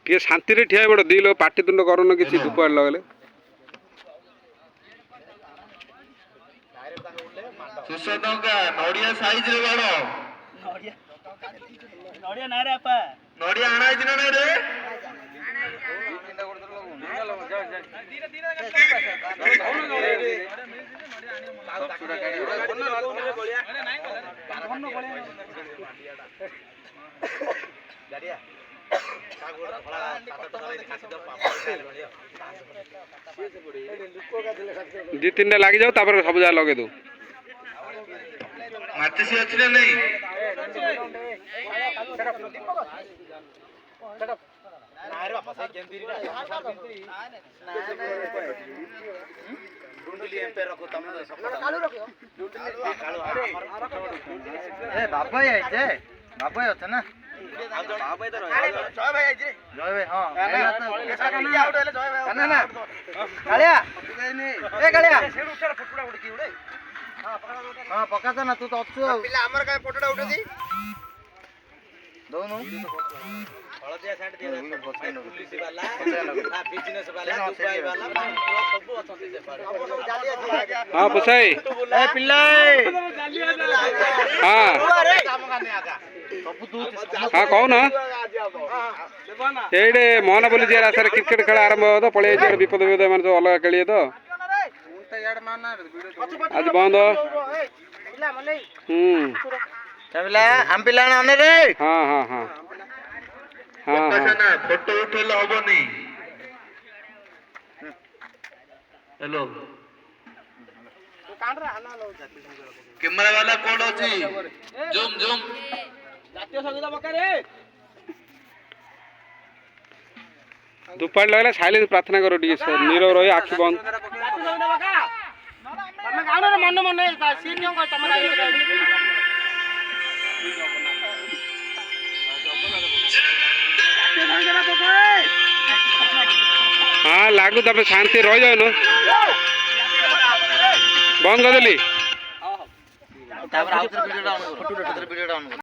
किए शांति रे ठिया बड़ दी लोग पाटितुंड करन किछि धूप लगले सुसदंगा नोडिया साइज रे बड़ नोडिया नोडिया ना रे अपा नोडिया आना दिन ना रे दी तीन लग जाओ तापर सब जा लगे दो माचिस अछि ना नहीं बाबा अच्छे ना हाँ पका ना तू तो अच्छु फोटोटा उठे दोनों हलदिया सेंट दिया पुलिस वाला बिजनेस वाला दुबई वाला सब अछंती से हां पुसाई ए पिल्लाई हां अरे काम करने आगा सब तू हां कौन एडे मोहन बोली जे रास्ता क्रिकेट खेल आरंभ हो तो पळे जे विपद विपद माने जो अलग खेलिए तो आज बंद हम पिला आने रे हां हां हां हां ना फोटो उठेला होबनी हेलो कैमरा वाला कोड अछि जूम जूम जातीय संगीत बका रे दुपार लगला साइलेंस प्रार्थना करो डी नीरव रही आखि बंद तमे गानो रे मन मन सीनियो को तमे हाँ लागू तब शांति रही जाए न बंद कर देली।